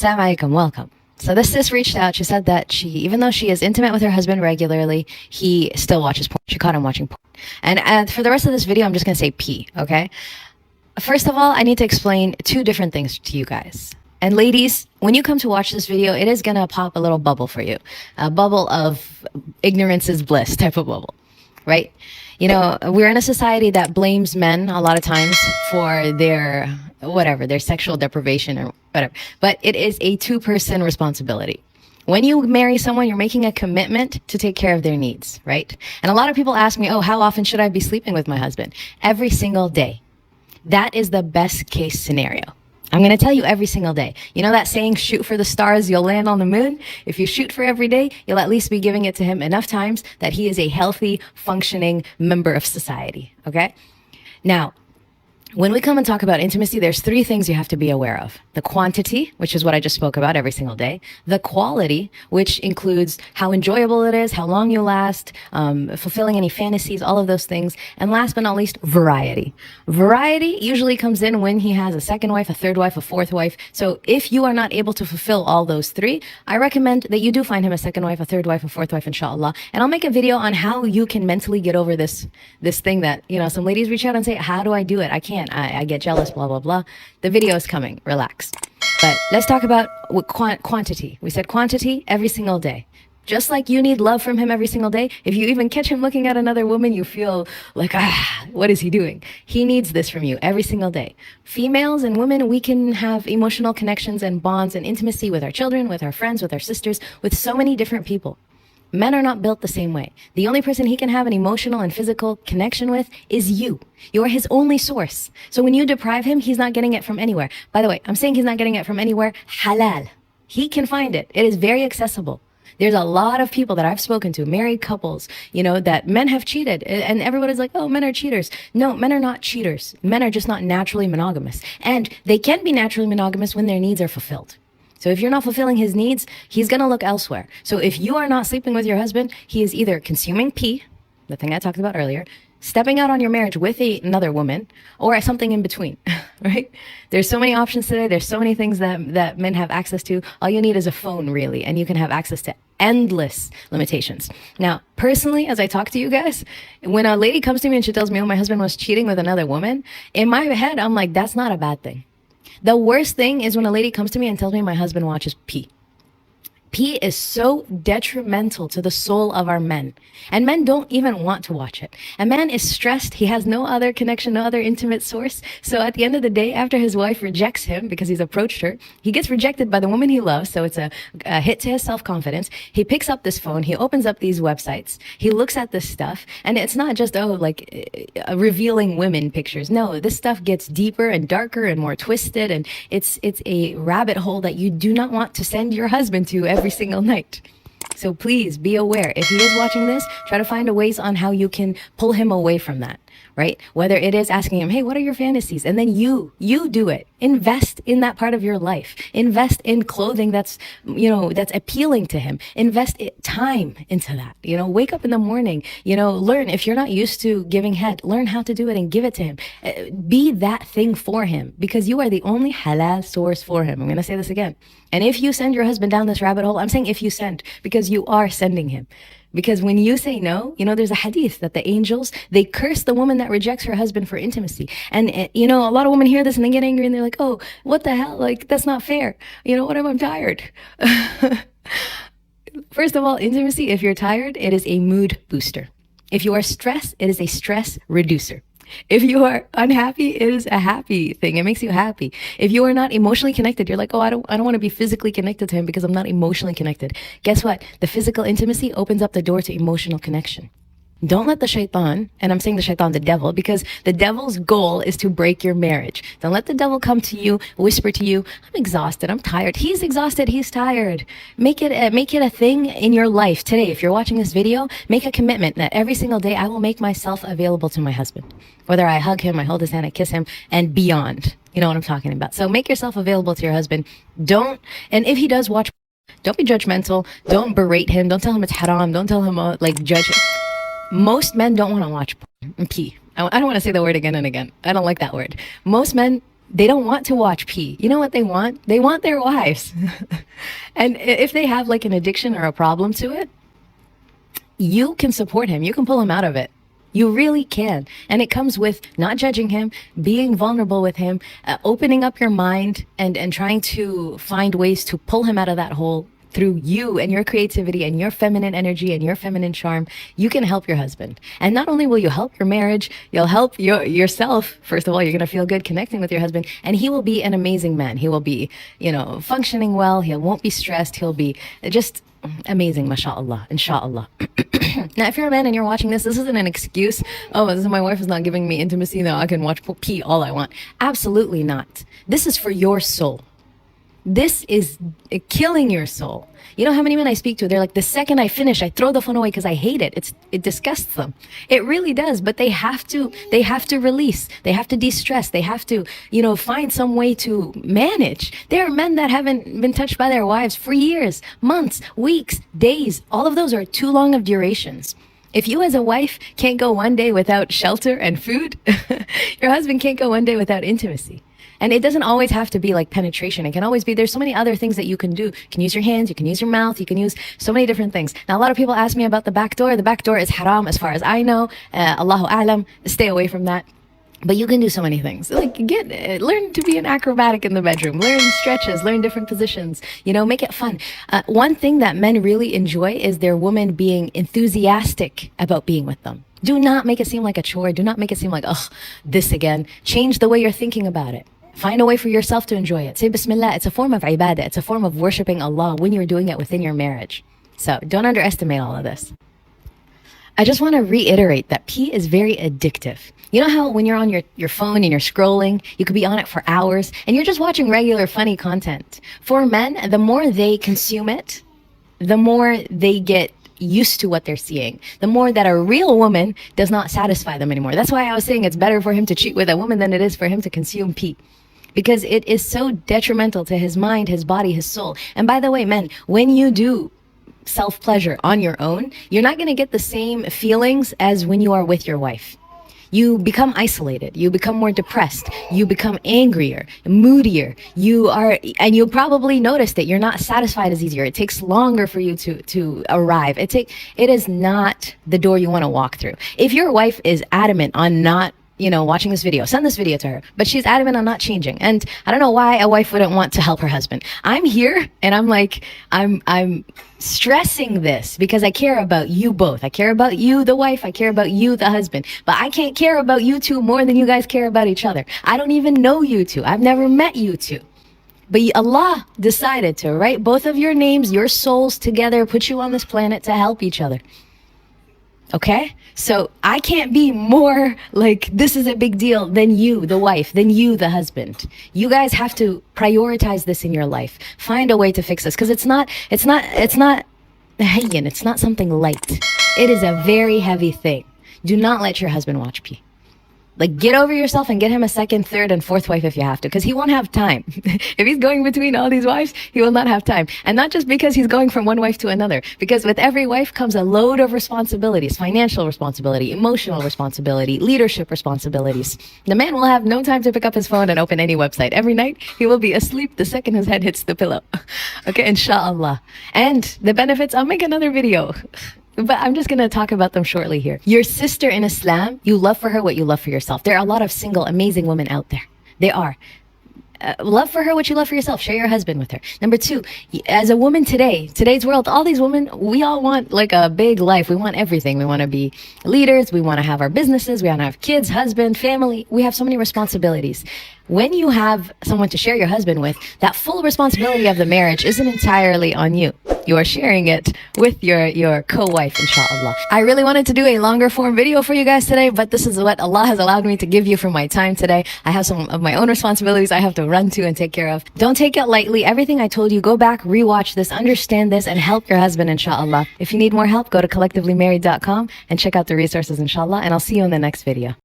Assalamu alaikum, welcome. So this sis reached out. She said that even though she is intimate with her husband regularly, he still watches porn. She caught him watching porn. And for the rest of this video, I'm just going to say P, okay? First of all, I need to explain two different things to you guys. And ladies, when you come to watch this video, it is going to pop a little bubble for you. A bubble of ignorance is bliss type of bubble, right? You know, we're in a society that blames men a lot of times for their sexual deprivation or whatever. But it is a two-person responsibility. When you marry someone, you're making a commitment to take care of their needs, right? And a lot of people ask me, oh, how often should I be sleeping with my husband? Every single day. That is the best case scenario. I'm going to tell you every single day. You know that saying, shoot for the stars, you'll land on the moon? If you shoot for every day, you'll at least be giving it to him enough times that he is a healthy, functioning member of society, okay? Now, when we come and talk about intimacy, there's three things you have to be aware of. The quantity, which is what I just spoke about every single day. The quality, which includes how enjoyable it is, how long you last, fulfilling any fantasies, all of those things. And last but not least, variety. Variety usually comes in when he has a second wife, a third wife, a fourth wife. So if you are not able to fulfill all those three, I recommend that you do find him a second wife, a third wife, a fourth wife, inshallah. And I'll make a video on how you can mentally get over this thing that, you know, some ladies reach out and say, how do I do it? I can't. I get jealous, blah, blah, blah. The video is coming. Relax. But let's talk about quantity. We said quantity every single day. Just like you need love from him every single day, if you even catch him looking at another woman, you feel like, what is he doing? He needs this from you every single day. Females and women, we can have emotional connections and bonds and intimacy with our children, with our friends, with our sisters, with so many different people. Men are not built the same way. The only person he can have an emotional and physical connection with is you. You're his only source. So when you deprive him, he's not getting it from anywhere. By the way, I'm saying he's not getting it from anywhere. Halal. He can find it. It is very accessible. There's a lot of people that I've spoken to, married couples, you know, that men have cheated. And everybody's like, oh, men are cheaters. No, men are not cheaters. Men are just not naturally monogamous. And they can be naturally monogamous when their needs are fulfilled. So if you're not fulfilling his needs, he's going to look elsewhere. So if you are not sleeping with your husband, he is either consuming pee, the thing I talked about earlier, stepping out on your marriage with another woman, or something in between, right? There's so many options today. There's so many things that men have access to. All you need is a phone, really, and you can have access to endless limitations. Now, personally, as I talk to you guys, when a lady comes to me and she tells me, oh, my husband was cheating with another woman, in my head, I'm like, that's not a bad thing. The worst thing is when a lady comes to me and tells me my husband watches pee. Pee is so detrimental to the soul of our men. And men don't even want to watch it. A man is stressed. He has no other connection, no other intimate source. So at the end of the day, after his wife rejects him because he's approached her, he gets rejected by the woman he loves. So it's a hit to his self-confidence. He picks up this phone. He opens up these websites. He looks at this stuff. And it's not just, revealing women pictures. No, this stuff gets deeper and darker and more twisted. And it's a rabbit hole that you do not want to send your husband to every single night. So please be aware. If he is watching this, try to find ways on how you can pull him away from that, right? Whether it is asking him, hey, what are your fantasies? And then you do it. Invest in that part of your life. Invest in clothing that's appealing to him. Invest time into that. Wake up in the morning, learn. If you're not used to giving head, learn how to do it and give it to him. Be that thing for him because you are the only halal source for him. I'm going to say this again. And if you send your husband down this rabbit hole, I'm saying if you send, because you are sending him. Because when you say no, there's a hadith that the angels, they curse the woman that rejects her husband for intimacy. And, a lot of women hear this and they get angry and they're like, oh, what the hell? Like, that's not fair. What if I'm tired? First of all, intimacy, if you're tired, it is a mood booster. If you are stressed, it is a stress reducer. If you are unhappy, it is a happy thing. It makes you happy. If you are not emotionally connected, you're like, oh, I don't want to be physically connected to him because I'm not emotionally connected. Guess what? The physical intimacy opens up the door to emotional connection. Don't let the shaitan, and I'm saying the shaitan, the devil, because the devil's goal is to break your marriage. Don't let the devil come to you, whisper to you, I'm exhausted, I'm tired. He's exhausted, he's tired. Make it a thing in your life today. If you're watching this video, make a commitment that every single day I will make myself available to my husband. Whether I hug him, I hold his hand, I kiss him, and beyond. You know what I'm talking about. So make yourself available to your husband. And if he does watch, don't be judgmental. Don't berate him. Don't tell him it's haram. Don't tell him, judge him. Most men don't want to watch pee. I don't want to say the word again and again. I don't like that word. Most men They don't want to watch P. You know what they want? They want their wives. And if they have like an addiction or a problem to it, you can support him. You can pull him out of it. You really can. And it comes with not judging him, being vulnerable with him, opening up your mind and trying to find ways to pull him out of that hole through you and your creativity and your feminine energy and your feminine charm. You can help your husband. And not only will you help your marriage, you'll help yourself. First of all, you're going to feel good connecting with your husband, and he will be an amazing man. He will be, functioning well. He won't be stressed. He'll be just amazing, mashallah, inshallah. Now, if you're a man and you're watching this isn't an excuse. Oh, this is, my wife is not giving me intimacy. Now I can watch pee all I want. Absolutely not. This is for your soul. This is killing your soul. You know how many men I speak to, they're like, the second I finish, I throw the phone away because I hate it. It disgusts them. It really does. But they have to release. They have to de-stress. They have to, find some way to manage. There are men that haven't been touched by their wives for years, months, weeks, days. All of those are too long of durations. If you as a wife can't go one day without shelter and food, your husband can't go one day without intimacy. And it doesn't always have to be like penetration. It can always be, there's so many other things that you can do. You can use your hands, you can use your mouth, you can use so many different things. Now, a lot of people ask me about the back door. The back door is haram as far as I know. Allahu a'lam, stay away from that. But you can do so many things. Like, learn to be an acrobatic in the bedroom. Learn stretches, learn different positions. Make it fun. One thing that men really enjoy is their woman being enthusiastic about being with them. Do not make it seem like a chore. Do not make it seem like, oh, this again. Change the way you're thinking about it. Find a way for yourself to enjoy it. Say Bismillah. It's a form of ibadah. It's a form of worshiping Allah when you're doing it within your marriage. So don't underestimate all of this. I just want to reiterate that pee is very addictive. You know how when you're on your phone and you're scrolling, you could be on it for hours and you're just watching regular funny content. For men, the more they consume it, the more they get used to what they're seeing, the more that a real woman does not satisfy them anymore. That's why I was saying it's better for him to cheat with a woman than it is for him to consume pee. Because it is so detrimental to his mind, his body, his soul. And by the way, men, when you do self-pleasure on your own, you're not going to get the same feelings as when you are with your wife. You become isolated. You become more depressed. You become angrier, moodier. And you'll probably notice that you're not satisfied as easier. It takes longer for you to arrive. It is not the door you want to walk through. If your wife is adamant on not watching this video, send this video to her, but she's adamant on not changing. And I don't know why a wife wouldn't want to help her husband. I'm here and I'm like, I'm stressing this because I care about you both. I care about you, the wife. I care about you, the husband. But I can't care about you two more than you guys care about each other. I don't even know you two. I've never met you two. But Allah decided to write both of your names, your souls together, put you on this planet to help each other. Okay? So I can't be more like, this is a big deal than you, the wife, than you, the husband. You guys have to prioritize this in your life. Find a way to fix this. Because it's not hayyin. It's not something light. It is a very heavy thing. Do not let your husband watch pee. Like, get over yourself and get him a second, third, and fourth wife if you have to, because he won't have time. If he's going between all these wives, he will not have time. And not just because he's going from one wife to another, because with every wife comes a load of responsibilities, financial responsibility, emotional responsibility, leadership responsibilities. The man will have no time to pick up his phone and open any website. Every night, he will be asleep the second his head hits the pillow. Okay, inshallah. And the benefits, I'll make another video. But I'm just going to talk about them shortly here. Your sister in Islam, you love for her what you love for yourself. There are a lot of single, amazing women out there. They are. Love for her what you love for yourself. Share your husband with her. Number two, as a woman today's world, all these women, we all want like a big life. We want everything. We want to be leaders. We want to have our businesses. We want to have kids, husband, family. We have so many responsibilities. When you have someone to share your husband with, that full responsibility of the marriage isn't entirely on you. You are sharing it with your co-wife, inshallah. I really wanted to do a longer form video for you guys today, but this is what Allah has allowed me to give you for my time today. I have some of my own responsibilities I have to run to and take care of. Don't take it lightly. Everything I told you, go back, rewatch this, understand this, and help your husband, inshallah. If you need more help, go to collectivelymarried.com and check out the resources, inshallah, and I'll see you in the next video.